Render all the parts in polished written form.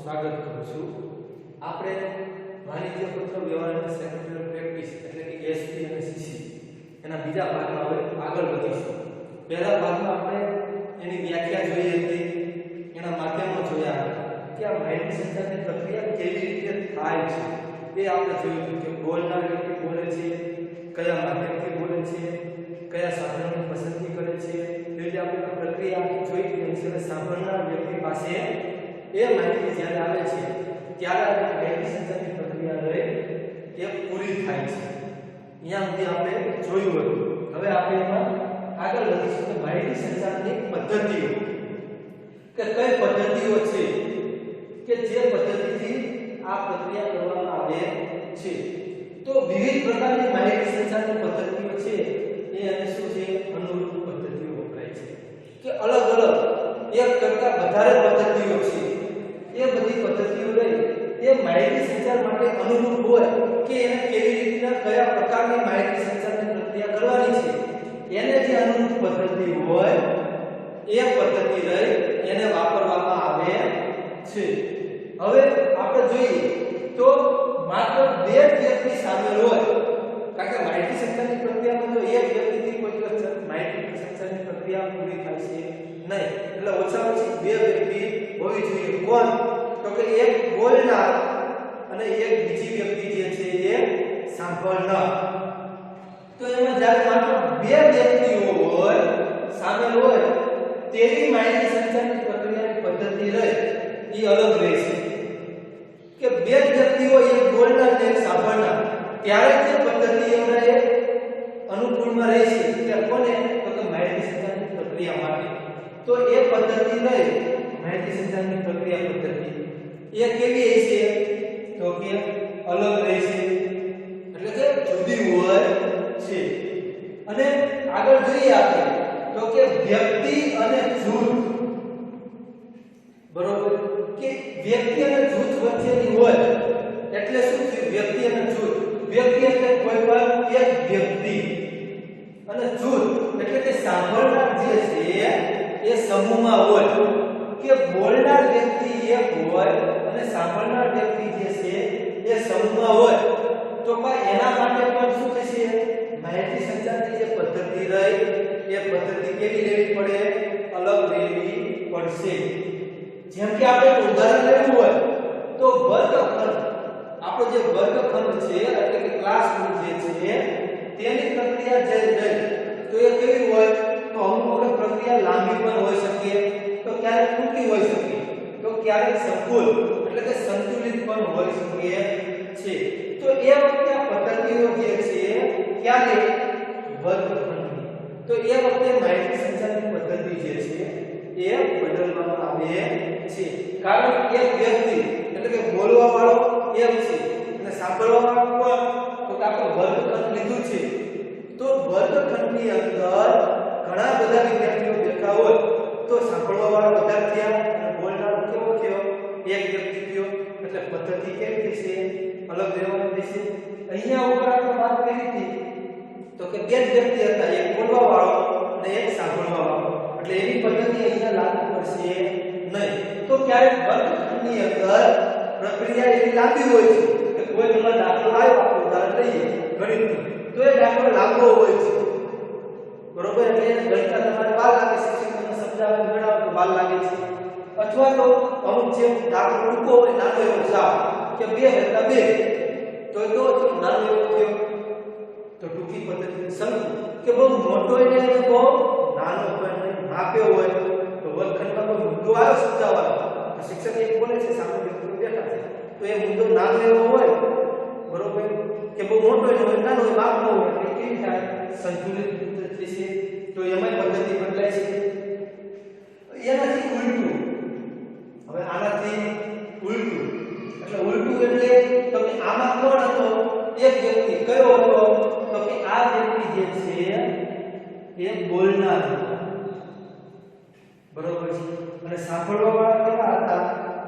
સ્વાગત કરું છું. આપણે વાણિજ્ય પત્ર વ્યવહાર અને સેક્રેટરી પ્રેક્ટિસ એટલે કે એસપી અને સીસી એના બીજા ભાગમાં હવે આગળ વધીશું. પહેલા ભાગમાં આપણે એની વ્યાખ્યા જોઈ હતી, એના માધ્યમો જોયા હતા કે આ માહિતી સંચારની પ્રક્રિયા કેવી રીતે થાય છે એ આપણે જોયું કે બોલનાર વ્યક્તિ બોલે છે, કયા માધ્યમથી બોલે છે, કયા સાધનોની પસંદગી કરે છે, એ રીતે આપણે પ્રક્રિયા જોઈ કે સાંભળનાર વ્યક્તિ પાસે એ માહિતી જ્યારે આવે છે ત્યારે આ માહિતી સંચારની પ્રક્રિયા રહે એ પૂરી થાય છે. અહીંયા સુધી આપણે જોયું હતું. હવે આપણે એમાં આગળ વધીશું કે માહિતી સંચારની પદ્ધતિઓ, કે કઈ પદ્ધતિઓ છે કે જે પદ્ધતિથી આ પ્રક્રિયા કરવામાં આવે છે. તો વિવિધ પ્રકારની માહિતી સંચારની પદ્ધતિઓ છે એ અને શું છે અનુરૂપ પદ્ધતિઓ વપરાય છે કે અલગ અલગ એક કરતા વધારે પદ્ધતિઓ છે. એ બધી પદ્ધતિઓ રહી એ માહિતી સંચાર માટે અનુરૂપ હોય કે એને કેવી રીતના કયા પ્રકારની માહિતી સંચારની પ્રક્રિયા કરવાની છે એને જે અનુરૂપ પદ્ધતિ હોય એ પદ્ધતિ રહી એને વાપરવામાં આવે છે. હવે આપણે જોઈએ તો માત્ર બે વ્યક્તિ સામેલ હોય, કારણ કે માહિતી સંચારની પ્રક્રિયામાં તો એક વ્યક્તિથી કોઈ માહિતી સંચારની પ્રક્રિયા પૂરી થાય છે નહીં, એટલે ઓછામાં ઓછી બે વ્યક્તિ હોવી જોઈએ. કોણ? તો કે એક બોલનાર અને એક બીજી વ્યક્તિ જે છે એ સાંભળનાર. તો એમાં જ્યારે માત્ર બે વ્યક્તિઓ હોય સામેલ હોય તેવી માહિતી સંચારની પ્રક્રિયાની પદ્ધતિ રહે એ અલગ રહેશે. કે બે વ્યક્તિઓ એક બોલનાર અને એક સાંભળનાર ત્યારે જે પદ્ધતિ એમના અનુકૂળમાં રહેશે કે કોને? તો કે માહિતી સંચારની પ્રક્રિયા માટે. તો એ પદ્ધતિ રહે માહિતી સંચારની પ્રક્રિયા પદ્ધતિ એ કેવી હશે? તો કે અલગ રહેશે, એટલે કે જુદી હોય છે. અને આગળ જોઈએ આપણે તો કે વ્યક્તિ અને જૂથ, બરોબર, કે વ્યક્તિ અને જૂથ વચ્ચેની હોય એટલે શું થયું? વ્યક્તિ અને જૂથ. વ્યક્તિ એટલે કોઈ પણ એક વ્યક્તિ અને જૂથ એટલે કે સાંભળનાર જે છે એ સમૂહમાં હોય. કે બોલનાર વ્યક્તિ એક હોય અને સાંભળનાર વ્યક્તિ જે છે એ સમૂહમાં હોય તો એના માટે પણ શું થશે? માહિતી સંચારની જે પદ્ધતિ રહી એ પદ્ધતિ કેવી લેવી પડે? અલગ લેવી પડશે. જેમ કે આપણે ઉદાહરણ લેવું હોય તો વર્ગખંડ, આપણો જે વર્ગખંડ છે એટલે કે ક્લાસરૂમ જે છે તેની પ્રક્રિયા જે રહી તો એ કેવી હોય? તો અમુક વખત પ્રક્રિયા લાંબી પણ હોઈ શકે, તો ક્યારેક ટૂંકી હોઈ શકે, તો ક્યારેક સંકુલ એટલે કે સંતુલિત પણ હોઈ શકે છે. તો એ વખતે આ પદ્ધતિઓ જે છે ક્યારે? વર્ગખંડની. તો એ વખતે માહિતી સંચારની પદ્ધતિ જે છે એ બદલવામાં આવે છે. કારણ કે એક વ્યક્તિ એટલે કે બોલવા વાળો એક છે અને સાંભળવા વાળો કોણ? તો કે આપણે વર્ગખંડ લીધું છે. તો વર્ગખંડની અંદર ઘણા બધા વિદ્યાર્થીઓ બેઠા હોય તો સાંભળવા વાળો વધારે થયા અને બોલનાર કેવો થયો? એક વ્યક્તિ થયો. એટલે પદ્ધતિ કેવી થશે? અલગ રહેવાની થશે. અહીંયા ઉપર આપણે વાત કરી હતી તો કે બે વ્યક્તિ હતા, એક બોલવા વાળો અને એક સાંભળવા વાળો, એટલે એની પદ્ધતિ અહીંયા લાગુ પડશે નહીં. તો ક્યારેક વર્ગખંડની અંદર પ્રક્રિયા એવી લાંબી હોય છે કે કોઈ તમારો દાખલો આવ્યો, આપણે ઉદાહરણ લઈએ ગણિતનું, તો એ દાખલો લાંબો હોય છે, બરોબર, એટલે એને ગણિતમાં તમારે વાર લાગે છે, શિક્ષક તમને સમજાવે ગણાવે તો વાર લાગે છે. અથવા તો અમુક જે દાખલો ટૂંકો હોય, નાનો એવો સાવ કે 2 + 2 તો નાનો એવો થયો તો ટૂંકી પદ્ધતિ. સમજો કે બહુ મોટો હોય ને બહુ નાનો હોય ને માપ્યો હોય તો વર્ગખંડમાં કોઈ મુદ્દો આવ્યો સમજાવવાનો તો શિક્ષક એક બોલે છે, સામે વ્યક્તિઓ બેઠા છે, તો એ મુદ્દો નાનો એવો હોય, બરોબર, કે બહુ મોટો હોય નાનો હોય માપનો હોય એટલે કેવી થાય? સંતુલિત થશે. તો એમાં પદ્ધતિ બદલાય છે. એનાથી ઉલટું, હવે આનાથી ઉલટું એટલે ઉલટું એટલે તો કે આમાં કોણ હતો? એક વ્યક્તિ. કયો હતો? તો કે આ વ્યક્તિ જે છે એ બોલનાર હતો, બરોબર છે, અને સાંભળવા વાળા કેવા હતા?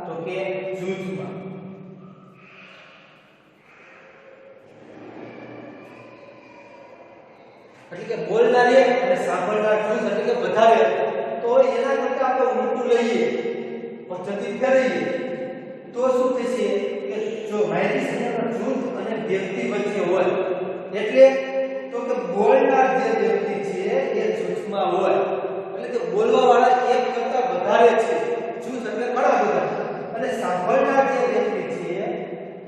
તો કે જૂથમાં. એટલે કે બોલનાર એક અને સાંભળનાર જૂથ એટલે કે વધારે. તો એના કરતા આપણે ઉલટું લઈએ, પદ્ધતિ કરીએ તો શું થશે કે જો માહિતી સંચારક જૂથ અને વ્યક્તિ વચ્ચે હોય એટલે તો કે બોલનાર જે વ્યક્તિ છે એ જૂથમાં હોય એટલે કે બોલવા વાળા એક કરતા વધારે છે જૂથ એટલે ઘણા બધા અને સાંભળનાર જે વ્યક્તિ છે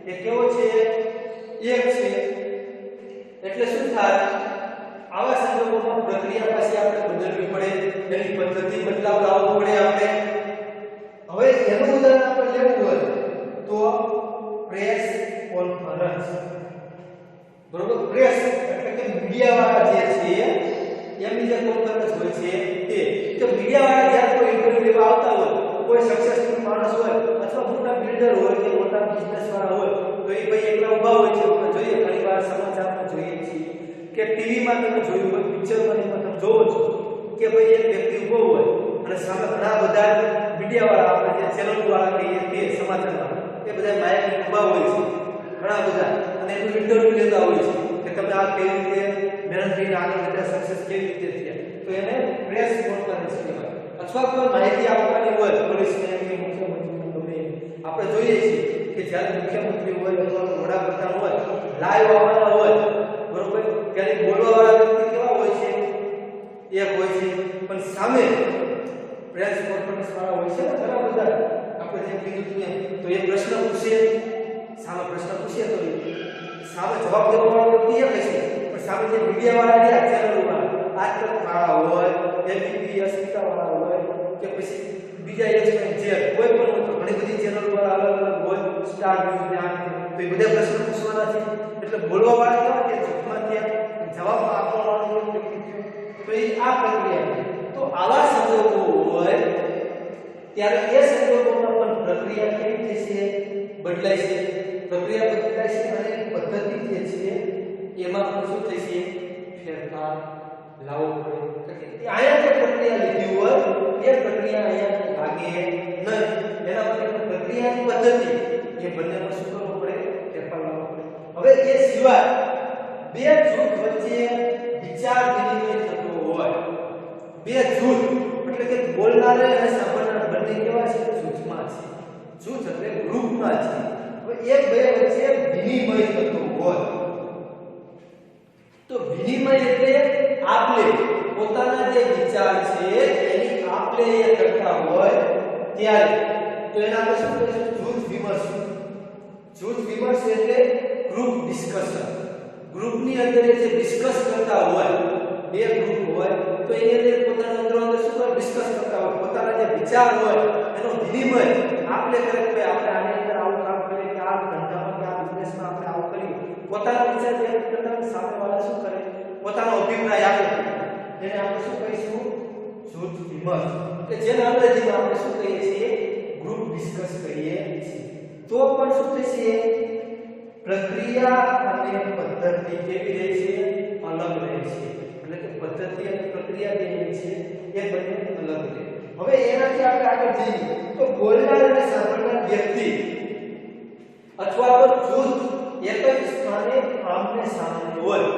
એ કેવો છે એક છે એટલે શું થાય આવા સંજોગોમાં પ્રક્રિયા પાસે આપણે બદલવી પડે એની પદ્ધતિ બદલાવ લાવવો પડે આપણે હવે એનું ઉદાહરણ આપણે લેવું હોય તો પ્રેસ કોન્ફરન્સ બરોબર પ્રેસ એટલે કે મીડિયા વાળા જે છે એમની જે કોન્ફરન્સ હોય છે તે તો મીડિયા વાળા જ્યારે કોઈ ઇન્ટરવ્યુ લેવા આવતા હોય કોઈ સક્સેસફુલ માણસ હોય અથવા મોટા બિલ્ડર હોય કે મોટા બિઝનેસ વાળા હોય તો એ ભાઈ એકલા ઊભા હોય છે આપણે જોઈએ ઘણીવાર સમાચારમાં જોઈએ છીએ કે ટીવીમાં તમે જોયું હોય પિક્ચરમાં તમે જોવો છો કે ભાઈ એક વ્યક્તિ ઊભો હોય અને સામે ઘણા બધા મીડિયા વાળા આપણે જે ચેનલ વાળા કહીએ તે સમાચારમાં એ બધા માઇક ઊભા હોય છે ઘણા બધા અને એનું ઇન્ટરવ્યુ લેતા હોય છે કે તમે આ કેવી રીતે મહેનત કરીને આગળ વધ્યા સક્સેસ કેવી રીતે થયા તો એને પ્રેસ કોન્ફરન્સ કહેવાય અથવા કોઈ માહિતી આપવાની હોય પોલીસને કે મુખ્યમંત્રીને ગમે આપણે જોઈએ છીએ કે જ્યારે મુખ્યમંત્રી હોય અથવા વડાપ્રધાન હોય લાઈવ આવવાના હોય બરોબર ત્યારે બોલવા વાળા વ્યક્તિ કેવા હોય છે એક હોય છે પણ સામે પ્રેસ કોન્ફરન્સ વાળા હોય છે ને ઘણા બધા આપણે જેમ કીધું એમ તો એ પ્રશ્ન પૂછે સામે પ્રશ્ન પૂછે તો સામે જવાબ દેવા વાળો વ્યક્તિ એ કહેશે પણ સામે જે મીડિયા વાળા રહ્યા ચેનલ વાળા આજકલ વાળા હોય એબીપી અસ્મિતા વાળા હોય કે પછી બીજા એક્સપેન જે કોઈ પણ હોય તો ઘણી બધી ચેનલ વાળા અલગ અલગ હોય સ્ટાર ન્યૂઝ ને તો એ બધા પ્રશ્ન પૂછવાના છે એટલે બોલવા વાળા કેવા કે જૂથમાં થયા જવાબ આપવા વાળો વ્યક્તિ થયો તો એ આ પ્રક્રિયા તો આવા સંજોગો હોય ત્યારે એ સંજોગોમાં પણ પ્રક્રિયા કેવી થશે બદલાય છે પ્રક્રિયા બદલાય છે અને પદ્ધતિ જે છે એમાં પણ શું થશે ફેરફાર લાવવો પડે કે આયા જે પ્રક્રિયા લીધી હોય એ પ્રક્રિયા અહીંયા લાગે નહીં એના માટે પ્રક્રિયાની પદ્ધતિ એ બંનેમાં શું કરવું પડે ફેરફાર લાવવો પડે હવે એ સિવાય બે જૂથ વચ્ચે વિચાર વિનિમય થતો હોય બે જૂથ એટલે કે બોલનાર અને સાંભળનાર બંને કેવા છે જૂથમાં છે જૂથ એટલે ગ્રુપમાં છે હવે એક બે વચ્ચે વિનિમય થતો હોય તો વિનિમય એટલે આપલે પોતાના જે વિચાર છે એની આપલે એ કરતા હોય ત્યારે તો એના આપણે શું કહીશું જૂથ વિમર્શ એટલે ગ્રુપ ડિસ્કશન ગ્રુપની અંદર જે ડિસ્કસ કરતા હોય બે ગ્રુપ હોય તો એની અંદર પોતાના અંદર શું કરે ડિસ્કસ કરતા હોય પોતાના જે વિચાર હોય એનો વિનિમય આપલે કરે કે આપણે આની અંદર આવું કામ કરીએ કે આ ધંધામાં કે આ બિઝનેસમાં આપણે આવું કરીએ પોતાના વિચાર વ્યક્ત કરતા સામેવાળા શું કરે પોતાનો અભિપ્રાય આપે જેને આપણે શું કહીશું જૂથ વિમર્શ કે જેને અંગ્રેજીમાં આપણે શું કહીએ છીએ ગ્રુપ ડિસ્કસ કહીએ છીએ તો પણ શું થશે પ્રક્રિયા અને પદ્ધતિ કેવી રહે છે અલગ રહે છે એટલે કે પદ્ધતિ અને પ્રક્રિયા જે છે એ બંને અલગ રહે હવે એનાથી આપણે આગળ જઈએ તો બોલનાર અને સાંભળનાર વ્યક્તિ અથવા તો જૂથ એક જ સ્થાને આમને સામને હોય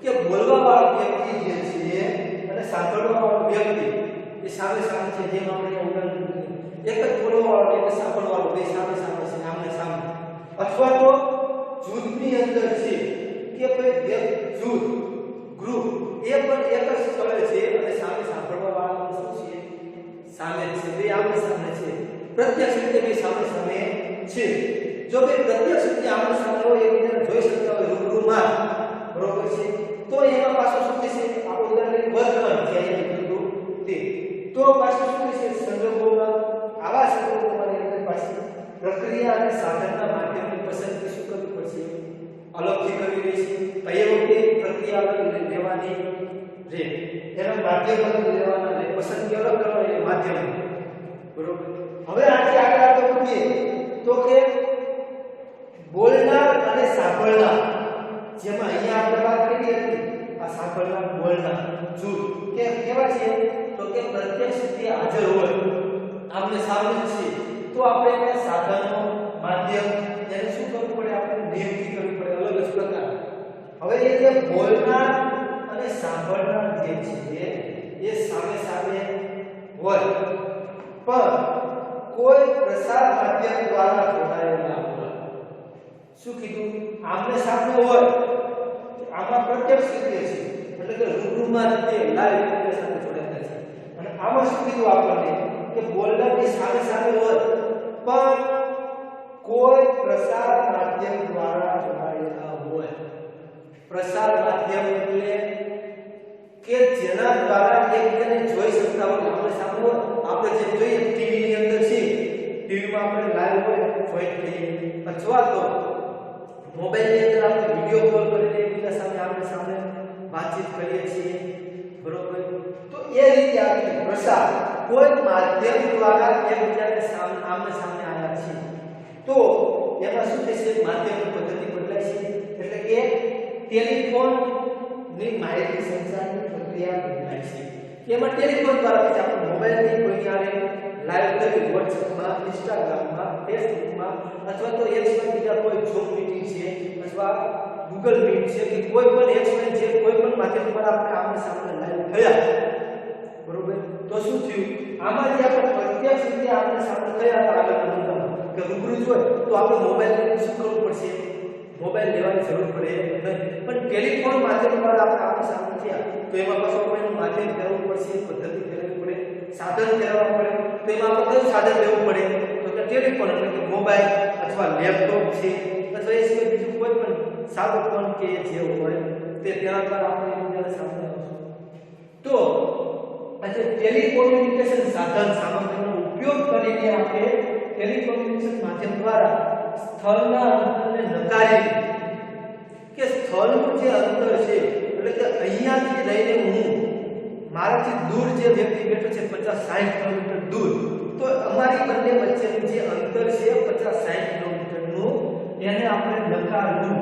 કે બોલવા વાળો વ્યક્તિ જે છે અને સાંભળવા વાળો વ્યક્તિ એ સામે સામે છે જેમ આપણે ઉદાહરણ એક જ બોલવા વાળો એક સાંભળવા વાળો બે સામે સામે છે આમને સામે અથવા તો જૂથની અંદર છે કે ભાઈ જૂથ ગ્રુપ એ પણ એક જ સ્થળે છે અને સામે સાંભળવા વાળા શું છે સામે છે બે આમને સામે છે પ્રત્યક્ષ રીતે બે સામે સામે છે જો બે પ્રત્યક્ષ રીતે આમને સામે હોય એકબીજાને જોઈ શકતા હોય રૂબરૂમાં બરોબર છે તો એમાં પાછું શું થશે આપણું ઉદાહરણ વર્તન જે અહીંયા કીધું તે તો પાછું શું થશે સંજોગોમાં આવા સંજોગોમાં એની પાછી પ્રક્રિયા અને સાધનના માધ્યમની પસંદગી શું કરવી પડશે અલગથી કરવી રહેશે તો એ વખતે પ્રક્રિયા અલગ લેવાની રહે એના માધ્યમ અલગ લેવાના રહે પસંદગી અલગ કરવાની માધ્યમ બરોબર હવે આથી આગળ આપણે વધીએ તો કે બોલનાર અને સાંભળનાર જેમાં અહીંયા આપણે વાત કરી હતી આ સાંભળનાર બોલનાર જૂથ કે કેવા છે તો કે પ્રત્યક્ષ રીતે હાજર હોય આમને સામે છે તો આપણે એને સાધનો માધ્યમ એને શું કરવું પડે આપણે નિયમથી કરવું પડે અલગ જ પ્રકાર હવે એ જે બોલનાર અને સાંભળનાર જે છે એ સામે સામે હોય પણ કોઈ પ્રસાર માધ્યમ દ્વારા જોડાયેલા હોય. શું કીધું? આમને સામે હોય આમાં પ્રત્યક્ષ રીતે છે એટલે કે રૂબરૂમાં તે લાઈવ રીતે સાથે જોડાયેલા છે. અને આમાં શું કીધું આપણને કે બોલરની સામે સામે હોય પણ કોઈ પ્રસાર માધ્યમ દ્વારા જોડાયેલા હોય. પ્રસાર માધ્યમ એટલે કે જેના દ્વારા એકબીજાને જોઈ શકતા હોય આપણે સામે હોય. આપણે જે જોઈએ ટીવી ની અંદર છે, ટીવીમાં આપણે લાઈવ હોય જોઈ થઈએ, અથવા તો મોબાઈલ ની અંદર આપણે વિડિયો કોલ કરીને એકબીજા સાથે આપણે સામે વાતચીત કરીએ છીએ, બરોબર? તો એ રીતે આપણે પ્રસાર કોઈ માધ્યમ દ્વારા એકબીજાને આમને સામે આવ્યા છે તો એમાં શું થશે? માધ્યમની પદ્ધતિ બદલાય છે એટલે કે ટેલિફોન ની માહિતી સંચારની પ્રક્રિયા બદલાય છે. એમાં ટેલિફોન દ્વારા પછી આપણે મોબાઈલ ની કોઈ ક્યારે લાઈવ કરી WhatsApp માં, Instagram માં, Facebook માં અથવા તો એક્સમાં બીજા કોઈ Zoom મીટિંગ છે અથવા Google Meet છે કે કોઈ પણ એક્સમાં જે કોઈ પણ માધ્યમ દ્વારા આપણે આમને સામે લાઈવ થયા, બરોબર? તો શું થયું? આમાં જે આપણે પ્રત્યક્ષ રીતે આમને સામે થયા હતા આગળના મુદ્દામાં કે રૂબરૂ જોઈ તો આપણે મોબાઈલ ને શું કરવું પડશે? મોબાઈલ લેવાની જરૂર પડે નહીં. પણ ટેલિફોન માધ્યમ દ્વારા આપણે આમને સામે થયા તો એમાં પાછું આપણે માધ્યમ ફેરવવું પડશે, પદ્ધતિ ફેરવવી પડે, સાધન ફેરવવા પડે. તો એમાં આપણે કયું સાધન લેવું પડે? તો કે ટેલિફોન એટલે કે મોબાઈલ અથવા લેપટોપ છે અથવા એ સિવાય બીજું કોઈ પણ સાદો ફોન કે જે હોય તે તેના દ્વારા આપણે એકબીજાને સામે આવશું. તો આજે ટેલિકોમ્યુનિકેશન સાધન સામગ્રીનો ઉપયોગ કરીને આપણે ટેલિકોમ્યુનિકેશન માધ્યમ દ્વારા સ્થળના અંતરને નકારી કે સ્થળનું જે અંતર છે એટલે કે અહીંયાથી લઈને હું મારાથી દૂર જે વ્યક્તિ બેઠો છે 50-60 કિલોમીટર દૂર, તો અમારી બંને વચ્ચેનું જે અંતર છે 50-60 કિલોમીટરનું એને આપણે નકારવું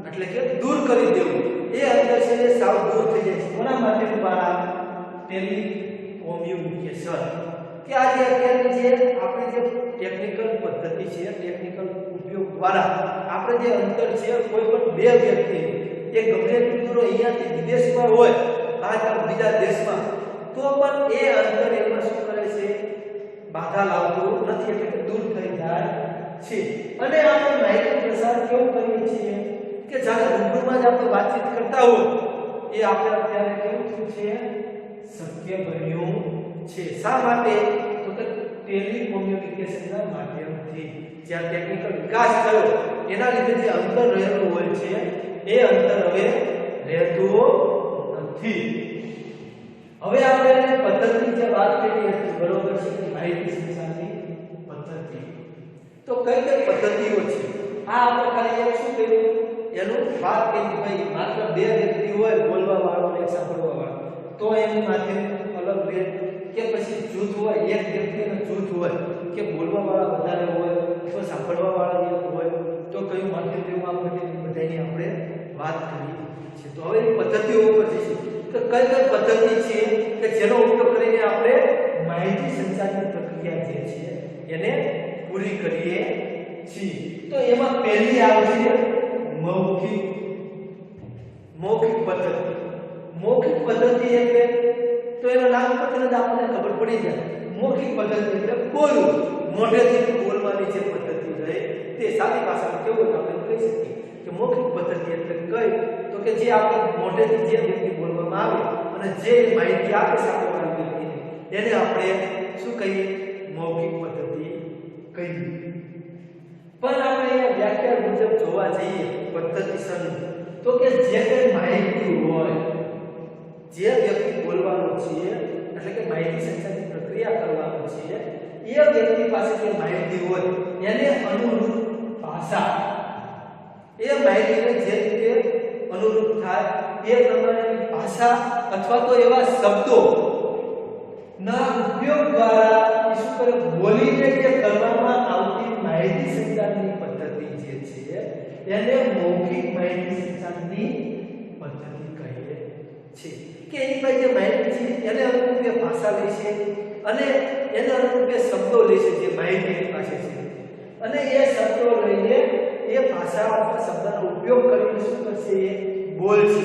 એટલે કે દૂર કરી દેવું. એ અંતર છે એ સાવ દૂર થઈ જાય છે. કોના માધ્યમ દ્વારા? ટેલિકોમ્યુનિકેશન. કે આજે અત્યારની જે આપણે જે ટેકનિકલ પદ્ધતિ છે, ટેકનિકલ ઉપયોગ દ્વારા આપણે જે અંતર છે કોઈ પણ બે વ્યક્તિ એ ગમે એટલું દૂર અહીંયાથી વિદેશમાં હોય બહાર બીજા દેશમાં તો પણ એ અંતર એમાં શું કરે છે? બાધા લાવતું નથી એટલે કે દૂર થઈ જાય છે. અને આપણે માહિતી પ્રસાર કેવું કરીએ છીએ કે જ્યારે રૂબરૂમાં જ આપણે વાતચીત કરતા હોય એ આપણે અત્યારે કેવું થયું છે? શક્ય બન્યું છે. શા માટે? તો કે ટેલિકોમ્યુનિકેશનના માધ્યમથી જ્યાં ટેકનિકલ વિકાસ થયો એના લીધે જે અંતર રહેલું હોય છે એ અંતર હવે રહેતું નથી. હવે આપણે પદ્ધતિ જે વાત કરી હતી, બરોબર છે, માહિતી સંચારની પદ્ધતિ. તો કઈ કઈ પદ્ધતિઓ છે? આ આપણે ખાલી એક શું કર્યું એનું વાત કરી ભાઈ માત્ર બે વ્યક્તિ હોય બોલવા વાળો અને સાંભળવા વાળો તો એનું માધ્યમ અલગ રહે, કે પછી જૂથ હોય એક વ્યક્તિનું જૂથ હોય કે બોલવા વાળા વધારે હોય તો સાંભળવા વાળા એક હોય તો કયું માધ્યમ લેવું આપણે બધાની આપણે વાત કરી છે. તો હવે પદ્ધતિઓ ઉપર જઈશું તો કઈ કઈ પદ્ધતિ છે કે જેનો ઉપયોગ કરીને આપણે માહિતી સંચારની પ્રક્રિયા જે છે એને પૂરી કરીએ છીએ. તો એમાં પહેલી આવશે મૌખિક પદ્ધતિ. મૌખિક પદ્ધતિ એટલે તો એના નામ પરથી જ આપણને ખબર પડી જાય. મૌખિક પદ્ધતિ એટલે બોલવું, મોઢેથી બોલવાની જે પદ્ધતિ રહે તે સાદી ભાષામાં કેવું આપણે કહી શકીએ કે મૌખિક પદ્ધતિ એટલે કઈ તો કે જે આપણે મોઢેથી જે વ્યક્તિ બોલવામાં આવે અને જે માહિતી આપે સામેવાળી વ્યક્તિને એને આપણે શું કહીએ? મૌખિક પદ્ધતિ કહીએ. પણ આપણે વ્યાખ્યા મુજબ જોવા જઈએ પદ્ધતિસરની તો કે જે કઈ માહિતી હોય જે વ્યક્તિ બોલવાનો છે એટલે કે માહિતી સંચારની પ્રક્રિયા કરવાનો છે એ વ્યક્તિ પાસે જે માહિતી હોય એને અનુરૂપ ભાષા એ માહિતીને જે રીતે અનુરૂપ થાય એ પ્રમાણેની ભાષા અથવા તો એવા શબ્દો ના ઉપયોગ દ્વારા શું કરે બોલીને જે કરવામાં આવતી માહિતી સંચારની પદ્ધતિ જે છે એને મૌખિક માહિતી સંચારની પદ્ધતિ કહે છે. કે એની પાસે જે માહિતી છે એને અનુરૂપ એ ભાષા લે છે અને એને અનુરૂપ એ શબ્દો લે છે જે માહિતી એની પાસે છે અને એ શબ્દો લઈને એ ભાષા અથવા શબ્દનો ઉપયોગ કરીને શું કરશે? એ બોલશે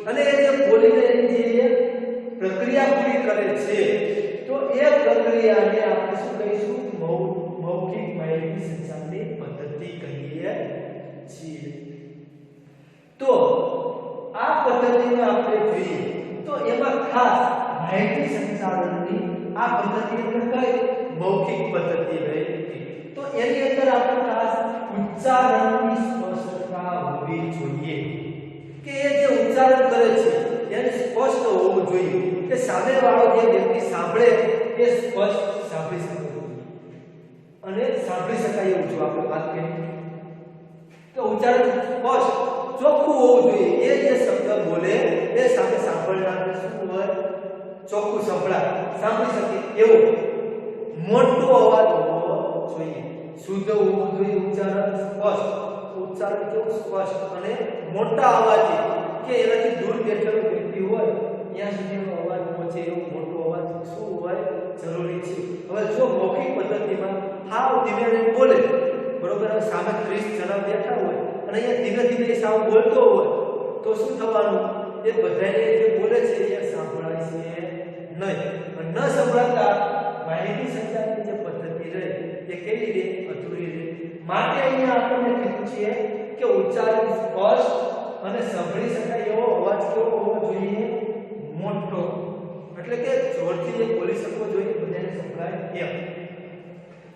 અને એ જે બોલીને એની જે પ્રક્રિયા પૂરી કરે છે તો એ પ્રક્રિયાને આપણે શું કહીશું? મૌખિક કઈ મૌખિક પદ્ધતિ રહી. તો એની અંદર આપણે ખાસ ઉચ્ચારણની સ્પષ્ટતા હોવી જોઈએ કે એ જે ઉચ્ચારણ કરે છે એને સ્પષ્ટ હોવું જોઈએ કે સામેવાળો જે વ્યક્તિ સાંભળે એ સ્પષ્ટ સાંભળી શકે અને સાંભળી શકાય એવું જો આપણે વાત કરીએ કે ઉચ્ચારણ સ્પષ્ટ ચોખ્ખું હોવું જોઈએ. એ જે શબ્દ બોલે એ સામે સાંભળનારને શું હોય ચોખ્ખું સાંભળી શકે એવો મોટો અવાજ હોવો જોઈએ, શુદ્ધ હોવું જોઈએ, ઉચ્ચારણ કેવું સ્પષ્ટ અને મોટા અવાજે કે એનાથી દૂર બેઠેલો વ્યક્તિ હોય ત્યાં સુધીનો અવાજ પહોંચે એવો મોટો અવાજ શું હોય જરૂરી છે. હવે જો મૌખિક પદ્ધતિમાં હાવ ધીમે બોલે બરોબર, સામે 30 જણા બેઠા હોય અને અહીંયા ધીમે ધીમે સાવ બોલતો હોય તો શું થવાનું એ બધાને જે બોલે છે એ સાંભળાય છે નહીં. ન સંભળાતા માહિતી સંચારની જે પદ્ધતિ રહે એ કેવી રહે અધૂરી રહે. માટે અહીંયા આપણને કીધું છે કે ઉચ્ચારણ સ્પષ્ટ અને સાંભળી શકાય એવો અવાજ કેવો હોવો જોઈએ મોટો, એટલે કે જોરથી જે બોલી શકવો જોઈએ બધાને સંભળાય એમ.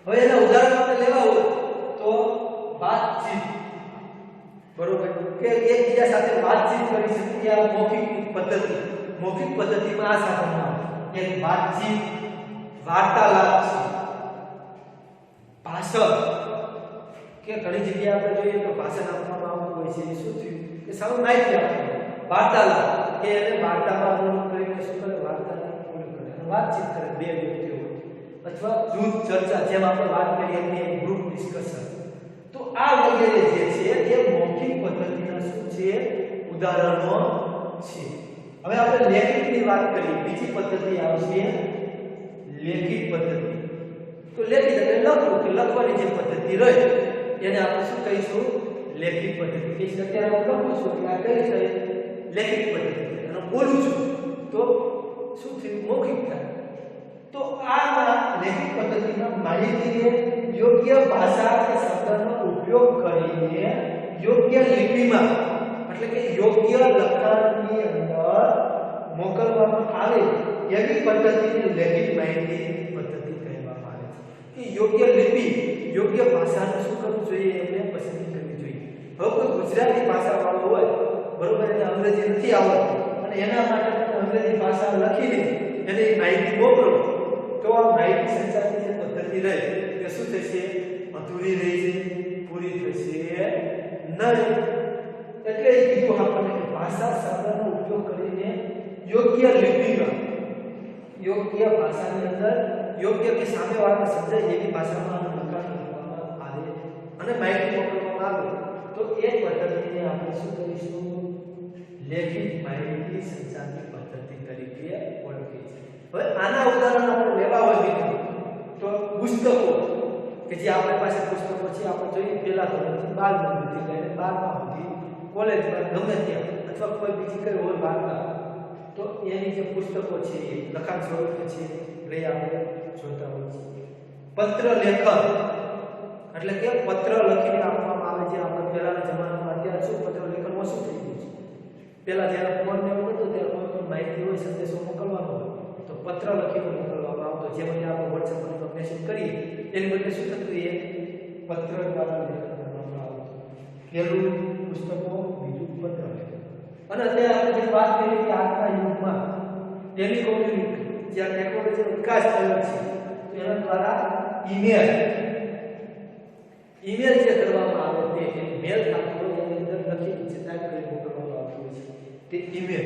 હવે એના ઉદાહરણ આપણે લેવા હોય તો વાતચીત બરોબર કે એકબીજા સાથે વાતચીત કરી શકીએ આ મૌખિક પદ્ધતિમાં આ સાધનમાં એક વાતચીત વાર્તાલાપ છે. ભાષણ કે ઘણી જગ્યાએ આપણે જોઈએ તો ભાષણ આપવામાં આવતું હોય છે. શું થયું કે સાવ માહિતી આપે. વાર્તાલાપ કે એને વાર્તામાં અનુરૂપ કરીને શું કરે વાર્તાને પૂરી કરે અને વાતચીત કરે બે વ્યક્તિઓ અથવા જૂથ ચર્ચા જેમ આપણે વાત કરીએ કે ગ્રુપ ડિસ્કશન. તો આ વગેરે જે છે એ મૌખિક પદ્ધતિના શું છે ઉદાહરણો છે. હવે આપણે લેખિતની વાત કરીએ. બીજી પદ્ધતિ આવશે લેખિત પદ્ધતિ. તો લેખિત એટલે લખવું કે લખવાની જે પદ્ધતિ રહે એને આપણે શું કહીશું લેખિત પદ્ધતિ કહીશું. અત્યારે હું લખું છું એટલે આ કઈ છે લેખિત પદ્ધતિ અને બોલું છું તો શું થયું મૌખિક થાય. તો આ લેખિત પદ્ધતિમાં માહિતીને યોગ્ય ભાષા કે શબ્દનો ઉપયોગ કરીને યોગ્ય લિપિમાં એટલે કે યોગ્ય લખાણની અંદર મોકલવામાં આવે એવી પદ્ધતિને લેખિત માહિતી પદ્ધતિ કહેવામાં આવે છે. કે યોગ્ય લિપિ યોગ્ય ભાષાને શું કરવું જોઈએ એમને પસંદ કરવી જોઈએ. હવે કોઈ ગુજરાતી ભાષાવાળો હોય બરોબર એને અંગ્રેજી નથી આવડતું અને એના માટે અંગ્રેજી ભાષા લખીને એને માહિતી મોકલો તો આ માહિતી સંચારની જે પદ્ધતિ રહે એ શું થશે અધૂરી રહી છે, પૂરી થશે નહીં. એટલે એ કીધું આપણને કે ભાષા શબ્દનો ઉપયોગ કરીને યોગ્ય લિપિમાં યોગ્ય ભાષાની અંદર યોગ્ય કે સામેવાળાને સમજાય એવી ભાષામાં લખાણ કરવામાં આવે અને માહિતી મોકલવામાં આવે તો એ પદ્ધતિને આપણે શું કરીશું લેખિત માહિતી સંચારની પદ્ધતિ તરીકે ઓળખીએ છીએ. હવે આના ઉદાહરણ આપણે લેવા હોય તો પુસ્તકો કે જે આપણી પાસે પુસ્તકો છે આપણે જોઈએ પહેલા ધોરણથી 12 ધોરણથી લઈને 12મા સુધી કોલેજમાં ગમે ત્યાં અથવા કોઈ બીજી કઈ હોય વાર્તા તો એની જે પુસ્તકો છે એ લખાણ સ્વરૂપે છે લઈ આપણે જોતા હોઈએ છીએ. પત્ર લેખન એટલે કે પત્ર લખીને આપવામાં આવે છે. આપણે પહેલાના જમાનામાં અત્યારે શું પત્ર લેખનમાં શું થઈ ગયું છે પહેલા જ્યારે ફોન ને એવું નહોતું ત્યારે કોઈ પણ માહિતી હોય સંદેશો મોકલવાનો હોય તો પત્ર લખીને મોકલવામાં આવતો. જેમ કે આપણે WhatsApp પર મેસેજ કરીએ એની બદલે શું થતું એ પત્ર દ્વારા લેખન કરવામાં આવતું. પહેલું પુસ્તકો બીજું પત્ર લેખન. અને અત્યારે આપણે જે વાત કરી કે આજના યુગમાં ટેલિકોમ્યુનિકેશન જે ટેકનોલોજીનો વિકાસ થયો છે એના દ્વારા ઈમેલ જે કરવામાં આવે તે મેલ થતો એની અંદર લખી ટાઈપ કરી મોકલવામાં આવતું હોય છે તે ઈમેલ.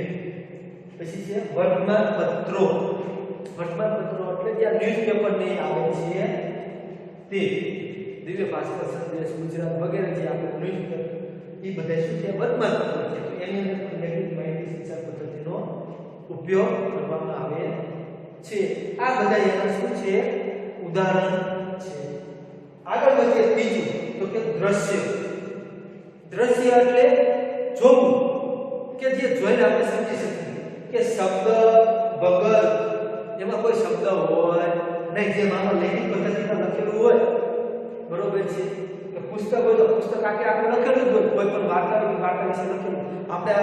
પછી છે વર્તમાનપત્રો એટલે જ્યાં ન્યૂઝપેપર ને આવે છે તે દિવ્ય ભાસ્કર, સંદેશ, ગુજરાત વગેરે જે આપણે ન્યૂઝપેપર એ બધા શું છે વર્તમાનપત્રો છે. તો એની અંદર લેખિત માહિતી સંચાર પદ્ધતિનો ઉપયોગ કરવામાં આવે છે. આ બધા એના શું છે ઉદાહરણ છે. આગળ વધીએ ત્રીજું તો કે દ્રશ્ય એટલે જોવું કે જે જોઈને આપણે સમજી શકીએ કે શબ્દ વગર એમાં કોઈ શબ્દ હોય નહીં. જે આમાં લેખિત પદ્ધતિમાં લખેલું હોય બરોબર છે કે પુસ્તક હોય તો પુસ્તક આખે લખેલું જ હોય. કોઈ પણ વાર્તા હોય વાર્તા વિશે લખેલું. આપણે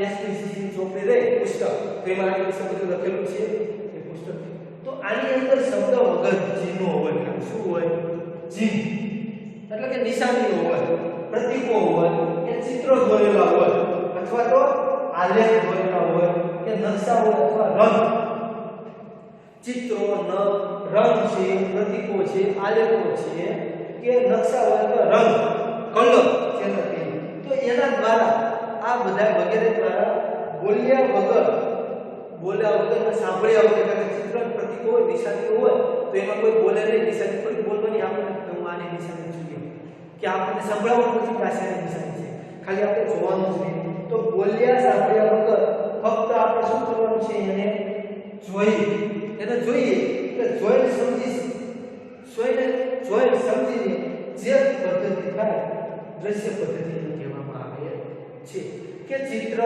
એસપીસીસી ની ચોપડી રહે પુસ્તક તો એમાં આટલું બધું લખેલું છે એ પુસ્તક. તો આની અંદર શબ્દ વગર ચિહ્નો હોય, શું હોય? ચિહ્ન એટલે કે નિશાનીઓ હોય, પ્રતીકો હોય, કે ચિત્રો દોરેલા હોય, અથવા તો આલેખ દોરેલા હોય, કે નકશા હોય, અથવા રંગ. ચિત્રો, રંગ છે, પ્રતીકો છે, આલેખો છે, કે નકશા હોય, તો રંગ, કલર છે ને. તો એના દ્વારા આ બધા વગેરે દ્વારા બોલ્યા વગર સાંભળ્યા વગર, કે ચિત્ર, પ્રતીકો હોય, નિશાનીઓ હોય, તો એમાં કોઈ બોલે નહીં. નિશાની થોડી બોલવાની, આપણને હું આની નિશાની જોઈએ, કે આપણને સંભળાવવાનું નથી કે આ શાની નિશાની છે, ખાલી આપણે જોવાનું છે. તો બોલ્યા સાંભળ્યા વગર ફક્ત આપણે શું કરવાનું છે? એને જોઈએ કે જોઈને સમજીને જે પદ્ધતિ થાય દ્રશ્ય પદ્ધતિ કહેવામાં આવે છે. કે ચિત્ર,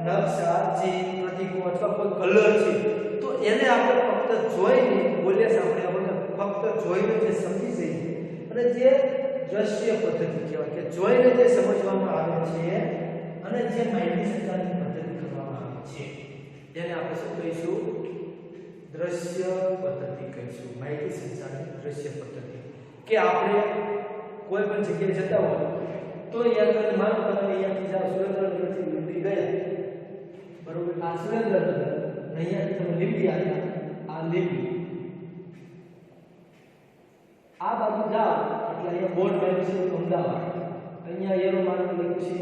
નકશા, ચિહ્ન, પ્રતીકો અથવા કોઈ કલર છે, તો એને આપણે ફક્ત જોઈને, બોલ્યા સાંભળ્યા વગર ફક્ત જોઈને જે સમજી જઈએ, અને જે દ્રશ્ય પદ્ધતિ કહેવાય, કે જોઈને જે સમજવામાં આવે છે અને જે માહિતી સંચારની પદ્ધતિ કરવામાં આવે છે, તેને આપણે શું કહીશું? દ્રશ્ય પદ્ધતિ કહીશું. માહિતી સંચારની દ્રશ્ય પદ્ધતિ. કે આપણે કોઈ પણ જગ્યાએ જતા હોય તો અહીંયા માનો તમે અહીંયાથી જાઓ, સુરેન્દ્રનગરથી લીંબડી ગયા, બરોબર? આ સુરેન્દ્રનગર, અહીંયાથી તમે લીંબડી આવ્યા, આ લીંબડી, આ બાજુ જાઓ એટલે અહીંયા બોર્ડ માર્યું છે અમદાવાદ, અહીંયા એરો માર્ક લખ્યું છે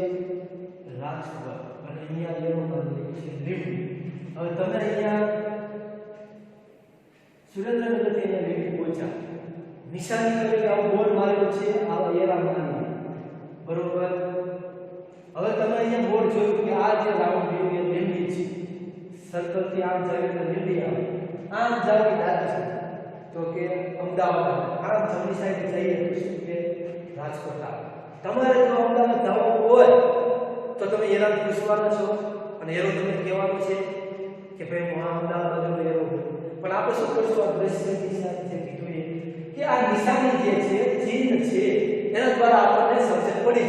રાજકોટ, અને અહીંયા એરો માર્ક લખ્યું છે લીંબડી. હવે તમે અહીંયા સુરેન્દ્રનગરથી અહીંયા લીંબડી પહોંચ્યા, નિશાની કરી આવું બોર્ડ મારેલું છે, આવા એરા મારેલા, બરોબર? હવે તમે અહીંયા બોર્ડ જોયું કે આ જે રાઉન્ડ વ્યૂ એ લીંબડી છે, સર્કલ થી આમ જાય એટલે લીંબડી આવે, આમ જાવ કે દાદા તો કે અમદાવાદ, આમ જમણી સાઈડ જઈએ તો શું કે રાજકોટ આવે. તમારે જો અમદાવાદ જવું હોય તો તમે એરાને પૂછવાના છો, અને એરો તમને કહેવાનો છે કે ભાઈ હું અમદાવાદ બાજુનો એરો. પણ આપણે શું કરશું? આ દ્રશ્ય નિશાની જે કીધું કે આ નિશાની જે છે, ચિહ્ન છે, એના દ્વારા આપણને સમજણ પડી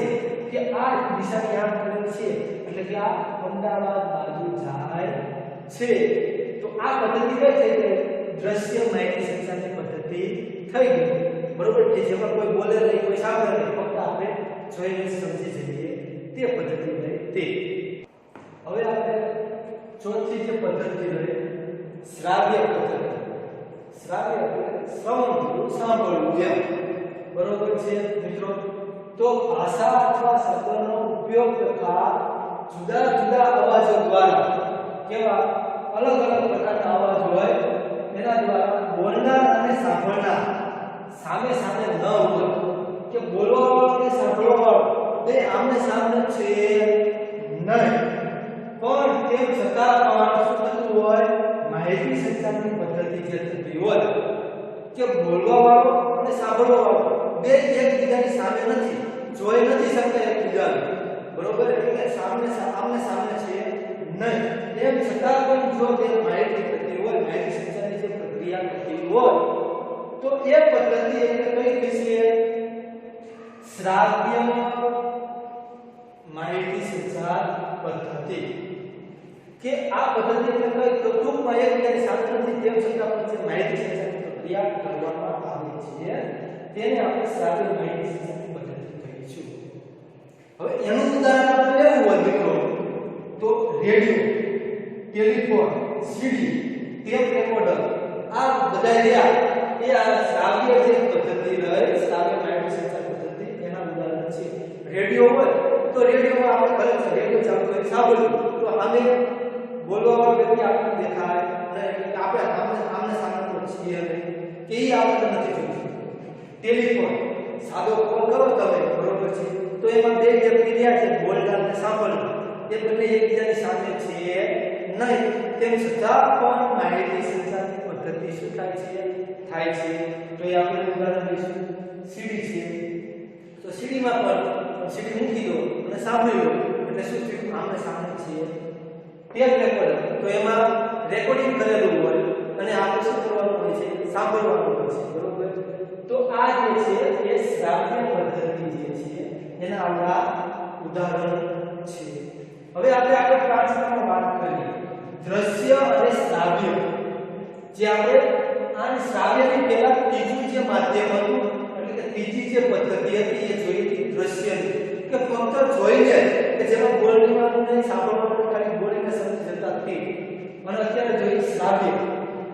જાય કે આ નિશાની આમ કરેલ છે એટલે કે આ અમદાવાદ બાજુ જાય છે. તો આ પદ્ધતિ કઈ થઈ ગઈ? દ્રશ્ય માહિતી સંચારની પદ્ધતિ થઈ ગઈ, બરોબર? કે જેમાં કોઈ બોલે નહીં, કોઈ સાંભળે નહીં, ફક્ત આપણે જોઈને સમજી જઈએ તે પદ્ધતિ રહી તે. હવે આપણે ચોથી જે પદ્ધતિ રહી શ્રાવ્ય પદ્ધતિ. શ્રાવ્ય એટલે શ્રવણ, સાંભળવું એમ, બરોબર છે મિત્રો? તો ભાષા અથવા શબ્દનો ઉપયોગ કરતા જુદા જુદા અવાજો દ્વારા, કેવા અલગ અલગ પ્રકારના અવાજ હોય, એના દ્વારા બોલનાર અને સાંભળનાર સામે સામે ન હોય, કે બોલવાવાળો અને સાંભળવાવાળો બે આમને સામને છે નહીં, પણ તેમ છતાં પણ શું થતું હોય? માહિતી સંચારની પદ્ધતિ જે થતી હોય કે બોલવાવાળો અને સાંભળવાવાળો બે એકબીજાની સામે નથી, જોઈ નથી શકતા એકબીજાને, બરોબર? એટલે કે આમને સામે છે નહીં, તેમ છતાં પણ જો તે માહિતી થતી હોય, માહિતી સંચારની જે પ્રક્રિયા થતી હોય, તો એ પદ્ધતિ એટલે કઈ કહીએ? શ્રાવ્ય માહિતી સંચાર પદ્ધતિ. કે આ પદ્ધતિ એટલે કઈ? તો ટૂંકમાં એકબીજાની સામે નથી, તેમ છતાં પણ જે માહિતી સંચારની પ્રક્રિયા કરવામાં આવે છે તેને આપણે શ્રાવ્ય માહિતી સંચારની પદ્ધતિ કહીશું. હવે એનું ઉદાહરણ આપણે લેવું હોય મિત્રો, તો રેડિયો, ટેલિફોન, સીડી, ટેપ રેકોર્ડર, આ બધા રહ્યા એ આ શ્રાવ્ય જે પદ્ધતિ રહે, શ્રાવ્ય માહિતી સંચાર પદ્ધતિ, એના ઉદાહરણ છે. રેડિયો હોય તો રેડિયોમાં આપણે કરે છે, રેડિયો ચાલુ કરી સાંભળ્યું તો સામે બોલવાવાળો વ્યક્તિ આપણને દેખાય, અને આપણે આમને સામે તો છીએ નહીં, કે એ આપણને નથી જોઈતું. ટેલિફોન, સાદો કોલ કરો તમે, બરોબર છે? તો એમાં બે વ્યક્તિ રહ્યા છે, બોલનાર અને સાંભળનાર, એ બંને એકબીજાની સામે છે નહીં, તેમ છતાં પણ માહિતી સંચારની પદ્ધતિ શું થાય છે? તો એ આપણે ઉદાહરણ લઈશું. સીડી છે, તો સીડીમાં પણ સીડી મૂકી દો અને સાંભળી લો એટલે શું થયું? આમને સામે છે. ટેપ રેકોર્ડર, તો એમાં રેકોર્ડિંગ કરેલું હોય અને આપણે શું કરવાનું હોય છે? સાંભળવાનું હોય છે, બરોબર? તો આ જે છે એ શ્રાવ્ય પદ્ધતિ જે છે એના આપણા ઉદાહરણ છે. હવે આપણે આગળ પાંચમામાં વાત કરીએ દ્રશ્ય અને શ્રાવ્ય. જે આપણે આ શ્રાવ્યની પહેલા ત્રીજું જે માધ્યમ હતું એટલે કે ત્રીજી જે પદ્ધતિ હતી એ જોઈ હતી દ્રશ્યની કે ફક્ત જોઈને કે જેમાં બોલવાનું નહીં સાંભળવાનું ખાલી બોલીને સમજી જતા હતી અને અત્યારે જોઈ શ્રાવ્ય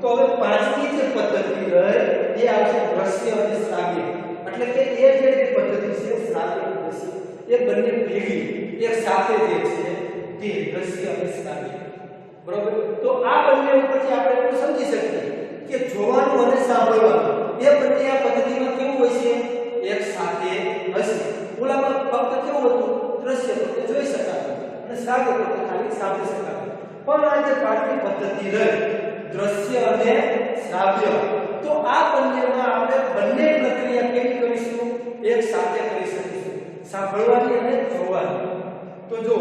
તો હવે પાંચમી જે પદ્ધતિ રહે એ આવશે દ્રશ્ય અને શ્રાવ્ય એટલે કે એ જે પદ્ધતિ છે શ્રાવ્ય અને દ્રશ્ય એ બંને ભેગી એક સાથે જે છે તે દ્રશ્ય અને શ્રાવ્ય બરોબર તો આ બંને ઉપરથી આપણે એટલું સમજી શકીએ કે જોવાનું અને સાંભળવાનું એ બંને આ પદ્ધતિમાં કેવું હોય છે એક સાથે હશે ઓલામાં ફક્ત કેવું હતું દ્રશ્ય ફક્ત જોઈ શકાતું અને શ્રાવ્ય ફક્ત ખાલી સાંભળી શકાતું પણ આ જે પાંચમી પદ્ધતિ રહી દ્રશ્ય અને શ્રાવ્ય તો આ બંનેમાં આપણે બંને પ્રક્રિયા કેવી કરીશું એક સાથે કરી શકીશું સાંભળવાની અને જોવાની તો જો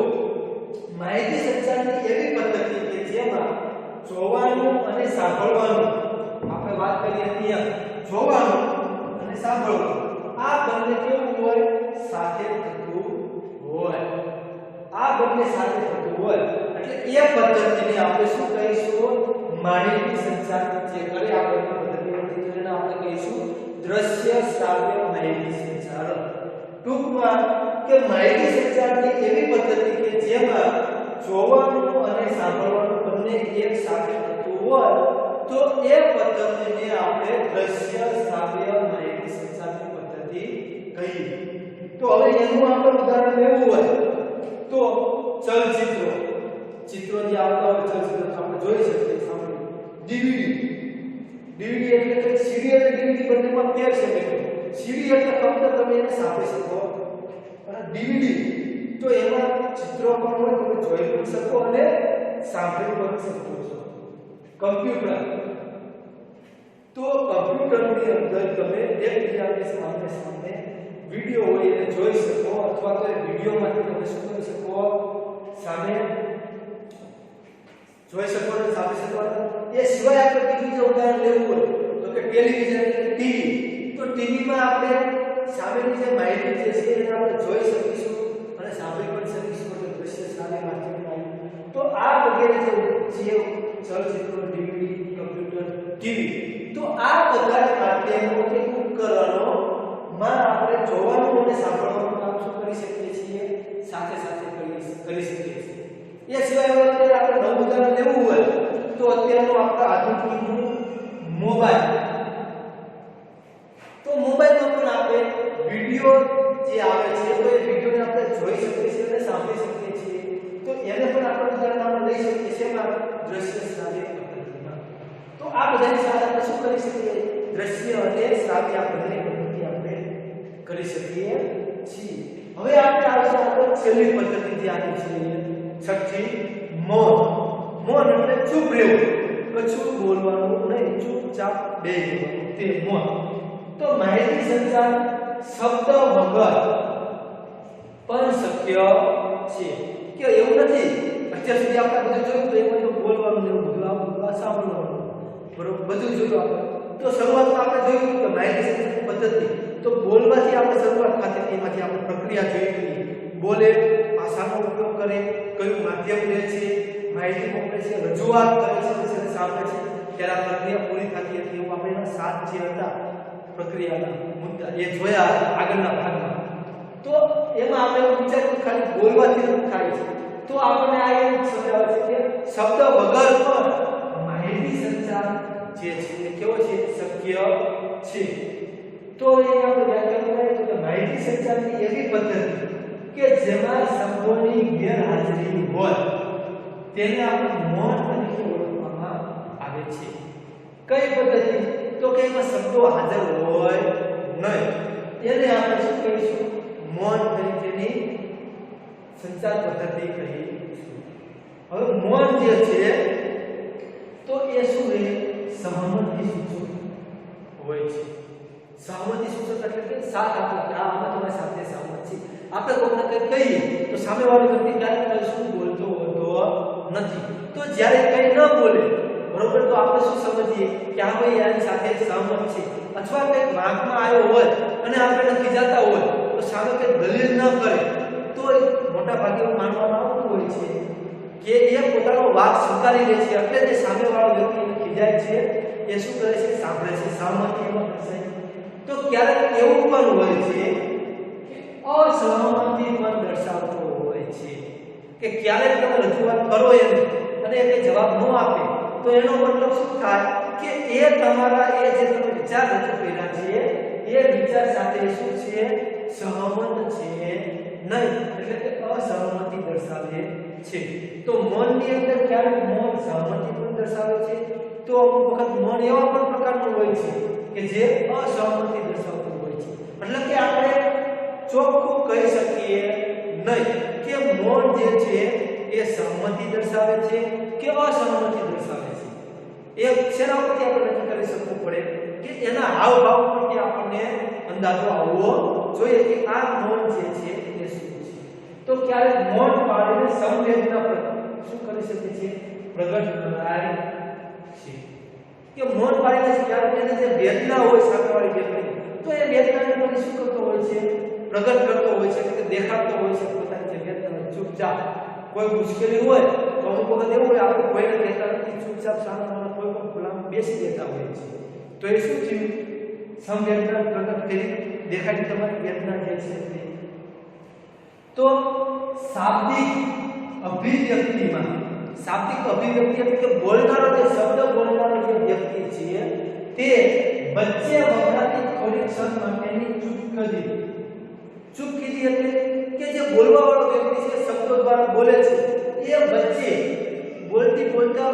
માહિતી સંચારની એવી પદ્ધતિ કે જેમાં જોવાનું અને સાંભળવાનું આપણે વાત કરીએ ત્યાં જોવાનું અને સાંભળવાનું આ બંને કેવું હોય સાથે થતું હોય આ બંને સાથે થતું હોય એટલે એ પદ્ધતિને આપણે શું કહીશું માહિતી સંચાર જે કરે આપણે પદ્ધતિઓથી તેને આપણે કહીશું દ્રશ્ય શ્રાવ્ય માહિતી સંચાર ટૂંકમાં કે માહિતી સંચારની એવી પદ્ધતિ કે જેમાં જોવાનું અને સાંભળવાનું બંને એક સાથે થતું હોય તો એ પદ્ધતિને આપણે દ્રશ્ય શ્રાવ્ય માહિતી સંચારની પદ્ધતિ કહીએ તો હવે એનું આપણે ઉદાહરણ લેવું હોય તો ચલચિત્રો ચિત્રો જે આવતા હોય ચલચિત્રો આપણે જોઈ શકીએ સામે ડીવીડી એટલે કે સીડી અને ડીવીડી બંનેમાં ફેર છે મિત્રો સીડી એટલે ફક્ત તમે એને સાંભળી શકો અને ડીવીડી તો એમાં ચિત્રો પણ હોય તમે જોઈ પણ શકો અને સાંભળી પણ શકો છો કમ્પ્યુટર તો કમ્પ્યુટરની અંદર તમે એકબીજાની સામે વિડિયો હોય એને જોઈ શકો અથવા તો વિડિયોમાંથી તમે શું કરી શકો સામે જોઈ શકો અને સાંભળી શકો એ સિવાય આપણે બીજું જે ઉદાહરણ લેવું હોય તો કે ટેલિવિઝન એટલે ટીવી તો ટીવીમાં આપણે સામેની જે માહિતી જે છે એને આપણે જોઈ શકીશું અને સાંભળી પણ શકીશું એટલે દ્રશ્ય શ્રાવ્ય માધ્યમમાં તો આ વગેરે જે ચલચિત્રો ડીવીડી કમ્પ્યુટર ટીવી તો આ બધા માધ્યમો કે ઉપકરણો માં આપણે જોવાનું અને સાંભળવાનું કામ શું કરી શકીએ છીએ સાથે સાથે કરી શકીએ છીએ એ સિવાય અત્યારે આપણે નવું ઉદાહરણ લેવું હોય તો અત્યારનો આપણો આધુનિક મોબાઈલ તો મોબાઈલમાં પણ આપણે વિડિયો જે આવે છે તો એ વિડિયોને આપણે જોઈ શકીએ છીએ અને સાંભળી શકીએ છીએ તો એને પણ આપણે ઉદાહરણ લઈ શકીએ છીએ એમાં દ્રશ્ય શ્રાવ્ય પદ્ધતિમાં તો આ બધાની સાથે આપણે શું કરી શકીએ દ્રશ્ય અને શ્રાવ્ય બંને પદ્ધતિ આપણે કરી શકીએ છીએ હવે આપણે આવશે આપણે છેલ્લી પદ્ધતિ જે આપી છે છઠ્ઠી મૌન એટલે ચૂપ રહેવું કશું બોલવાનું નહીં ચૂપચાપ બેસવાનું તે મૌન તો માહિતી સંચાર શબ્દ વગર પણ શક્ય છે કે એવું નથી અત્યાર સુધી આપણે બધું જોયું તો એમાં તો બોલવાનું એવું બધું આ સાંભળવાનું બરોબર બધું જોયું આપણે તો શરૂઆતમાં આપણે જોયું કે માહિતી સંચારની પદ્ધતિ તો બોલવાથી આપણે શરૂઆત થતી એમાંથી આપણે પ્રક્રિયા જોઈ બોલે ભાષાનો ઉપયોગ કરે કયું માધ્યમ લે છે માહિતી મોકલે છે રજૂઆત કરે છે અને સાંભળે છે ત્યારે આ પ્રક્રિયા પૂરી થતી હતી એવું આપણે એના 7 જે હતા પ્રક્રિયાના મુદ્દા એ જોયા આગળના ભાગમાં તો એમાં આપણે વિચાર્યું ખાલી બોલવાથી જ થાય છે તો આપણે આ એવું સમજાવે છે કે શબ્દ વગર પણ માહિતી સંચાર જે છે એ કેવો છે શક્ય છે તો અહીંયા આપણે વ્યાખ્યાન કરીએ તો કે માહિતી સંચારની એવી પદ્ધતિ કે જેમાં શબ્દોની ગેરહાજરી હોય તેને આપણે મૌન તરીકે ઓળખવામાં આવે છે કઈ પદ્ધતિ તો કે એમાં શબ્દો હાજર હોય નહીં એને આપણે શું કહીશું મૌન તરીકેની સંચાર પદ્ધતિ કહીશું હવે મૌન જે છે તો એ શું છે સહમતિ સૂચક હોય છે સહમતિ સૂચક એટલે કે સાથ આપો કે આ અમે તમારી સાથે સહમત છીએ આપણે કોઈને કંઈ કહીએ તો સામેવાળો વ્યક્તિ ક્યારેક શું બોલતો હોતો નથી તો જ્યારે કંઈ ન બોલે બરોબર તો આપણે શું સમજીએ કે આ ભાઈ આની સાથે સહમત છે અથવા કંઈક વાંકમાં આવ્યો હોય અને આપણે ખીજાતા હોય તો સામે કંઈ દલીલ ન કરે તો મોટા ભાગે એવું માનવામાં આવતું હોય છે કે એ પોતાનો વાત સ્વીકારી લે છે એટલે જે સામેવાળો વ્યક્તિ ખીજાય છે એ શું કરે છે? સાંભળે છે, સહમતિ એમાં દર્શાય. તો ક્યારેક એવું પણ હોય છે કે અસહમતિ પણ દર્શાવતો હોય છે કે ક્યારેક તમે રજૂઆત કરો એમ અને એ જવાબ ન આપે તો એનો મતલબ શું થાય કે એ તમારા એ જે તમે વિચાર રજૂ કર્યા છે એ વિચાર સાથે શું છે? સહમત છે નહીં, એટલે કે અસહમતિ દર્શાવે છે. તો મનની અંદર ક્યારેક મન સહમતિ પણ દર્શાવે છે, તો અમુક વખત મન એવા પણ પ્રકારનું હોય છે કે જે અસહમતિ દર્શાવતું હોય છે. એટલે કે આપણે ચોખ્ખું કહી શકીએ નહીં કે મન જે છે એ સહમતિ દર્શાવે છે કે અસહમતિ દર્શાવે છે. એ શેના પરથી આપણે નક્કી કરી શકવું પડે કે એના હાવભાવ પરથી આપણને અંદાજો આવવો જોઈએ કે આ મૌન જે છે એ શું છે. તો ક્યારેક મૌન પાડીને સંવેદના શું કરી શકે છે? પ્રગટ કરાય છે. કે મૌન પાડીને ક્યારેક એને જે વેદના હોય સામેવાળી વ્યક્તિની, તો એ વેદનાને પછી શું કરતો હોય છે? પ્રગટ કરતો હોય છે કે દેખાડતો હોય છે પોતાની જે વેદના. ચૂપચાપ કોઈ મુશ્કેલી હોય તો અમુક વખત એવું હોય આપણે કોઈને કહેતા નથી, ચૂપચાપ સામે કોઈ પણ ખુલ્લામાં બેસી દેતા હોય છે. તો એ શું થયું? સંવેદના પ્રગટ કરી દેખાડી તમારી વેદના જે છે તે. તો શાબ્દિક અભિવ્યક્તિમાં, શાબ્દિક અભિવ્યક્તિ એટલે કે બોલનારો જે શબ્દ બોલનારો જે વ્યક્તિ છે તે વચ્ચે વપરાતી થોડી ક્ષણ માટેની ચૂપ કરી. ચૂપ કીધી એટલે કે જે બોલવા વાળો વ્યક્તિ છે શબ્દો દ્વારા બોલે છે એ વચ્ચે બોલતા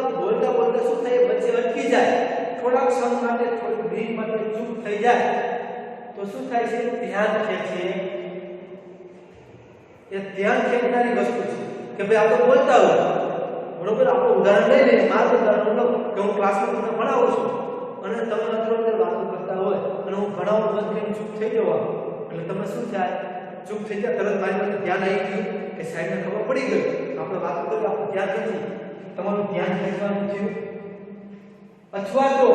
શું થાય? વચ્ચે અટકી જાય, થોડા ક્ષણ માટે, થોડી બ્રેક માટે ચૂપ થઈ જાય તો શું થાય છે? ધ્યાન ખેંચે. એ ધ્યાન ખેંચનારી વસ્તુ છે કે ભાઈ આપણે બોલતા હોય, બરોબર, આપણે ઉદાહરણ લઈ લઈએ. મારું ઉદાહરણ લો કે હું ક્લાસમાં તમને ભણાવું છું અને તમે અંદર વાતો કરતા હોય અને હું ભણાવવાનું બંધ કરીને ચૂપ થઈ જવા, એટલે તમે શું થાય? ચૂપ થઈ જાય, તરત મારી પાસે ધ્યાન આવી ગયું કે સાહેબને ખબર પડી ગઈ આપણે વાતો કરી, આપણું ધ્યાન નથી, તમારું ધ્યાન ખેંચવાનું થયું. અથવા તો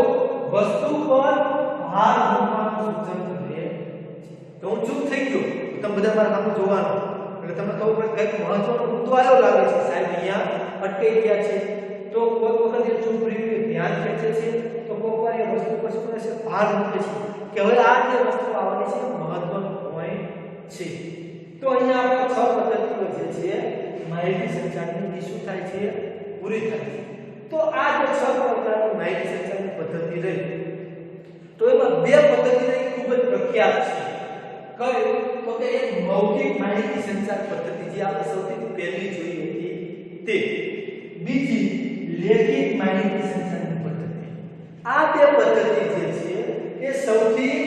વસ્તુ પર ભાર મૂકવાનું સૂચન કરે છે. તો હું ચૂપ થઈ ગયો, તમે બધા મારા સામે જોવાનું, એટલે તમને ખબર પડે કંઈક મહત્વનો મુદ્દો આવ્યો લાગે છે, સાહેબ અહીંયા અટકાઈ ગયા છે. તો કોઈ વખત એ ચૂપ રહ્યું ધ્યાન ખેંચે છે, તો કોઈ વાર એ વસ્તુ પર શું કરે છે? ભાર મૂકે છે કે હવે આ જે વસ્તુ આવવાની છે મહત્વનો પોઈન્ટ છે. તો અહીંયા આપણે 6 પદ્ધતિઓ જે છે માહિતી સંચારની શું થાય છે? પૂરી થાય છે. તો આ જે 6 પ્રકારની માહિતી સંચારની પદ્ધતિ રહી, તો એમાં 2 પદ્ધતિ રહી ખૂબ જ પ્રખ્યાત છે. કઈ? તો કે એક મૌખિક માહિતી સંચાર પદ્ધતિ જે આપણે સૌથી પહેલી જોઈ હતી તે, બીજી લેખિત માહિતી સંચારની પદ્ધતિ. આ 2 પદ્ધતિ જે છે એ સૌથી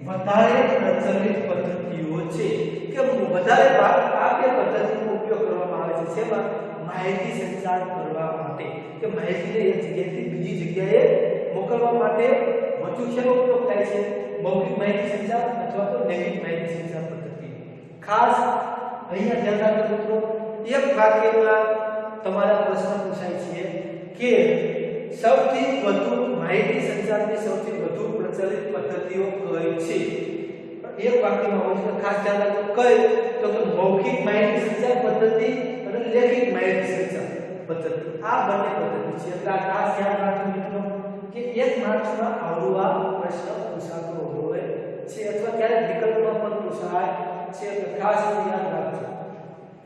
વધારે પ્રચલિત પદ્ધતિઓ છે કે વધારે ભાગ આ 2 પદ્ધતિનો ઉપયોગ કરવામાં આવે છે. જેમાં માહિતી સંચાર કરવા માટે કે માહિતીને એક જગ્યાએથી બીજી જગ્યાએ મોકલવા માટે વધુ શેનો ઉપયોગ થાય છે? મૌખિક માહિતી સંચાર અથવા તો લેખિત માહિતી સંચાર પદ્ધતિ. ખાસ અહીંયા ધ્યાન રાખજો મિત્રો, એક વાક્યમાં તમારા પ્રશ્ન પૂછાય છે કે સૌથી વધુ માહિતી સંચારની સૌથી વધુ પ્રચલિત પદ્ધતિઓ કઈ છે? એક વાક્યમાં હોય છે, ખાસ ધ્યાન રાખજો કઈ? તો કે મૌખિક માહિતી સંચાર પદ્ધતિ અને લેખિત માહિતી સંચાર પદ્ધતિ. આ બંને પદ્ધતિ છે. એટલે આ ખાસ ધ્યાન રાખજો મિત્રો કે એક માર્ક્સમાં આવડું આ પ્રશ્ન પૂછાતો હોય છે અથવા ક્યારેક વિકલ્પમાં પણ પૂછાય છે, એટલે ખાસ યાદ રાખજો.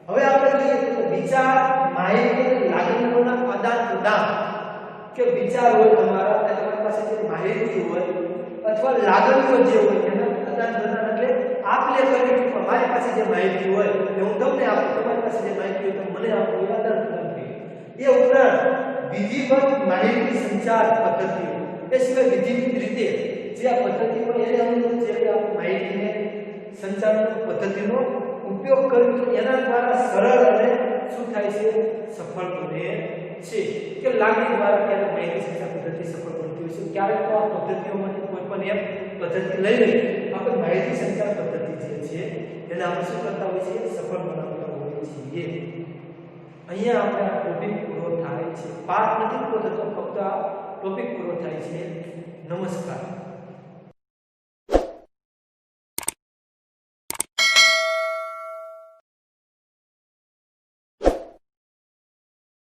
હવે આપણે જોઈએ તો વિચાર, માહિતી અને લાગણીઓના આદાન-પ્રદાન કે વિચાર હોય તમારા, તમારી પાસે જે માહિતી હોય અથવા લાગણીઓ જે હોય એના આદાન-પ્રદાન એટલે આપ-લે કરવી. મારી પાસે જે માહિતી હોય એ હું તમને આપું, તમારી પાસે જે માહિતી હોય તમે મને આપો, એ આદાન-પ્રદાન થઈ. એ ઉપરાંત વિધિવત માહિતી સંચાર પદ્ધતિઓ, એ સિવાય વિધિવત રીતે જે આ પદ્ધતિઓ એને અનુરૂપ છે કે આપણે માહિતીને સંચાર પદ્ધતિનો ઉપયોગ કરી તો એના દ્વારા સરળ અને શું થાય છે? સફળ બને છે. કે લાગણી દ્વારા ક્યારેક માહિતી સંચાર પદ્ધતિ સફળ બનતી હોય છે, ક્યારેક તો આ પદ્ધતિઓમાંથી કોઈ પણ એક પદ્ધતિ લઈને આપણે માહિતી સંચાર પદ્ધતિ જે છે એને આપણે શું કરતા હોઈએ છીએ? સફળ બનાવતા હોઈએ છીએ. અહીંયા આપણે આ ટોપિક પૂરો થાય છે. પાઠ નથી પૂરો થતો, ફક્ત આ ટોપિક પૂરો થાય છે. નમસ્કાર.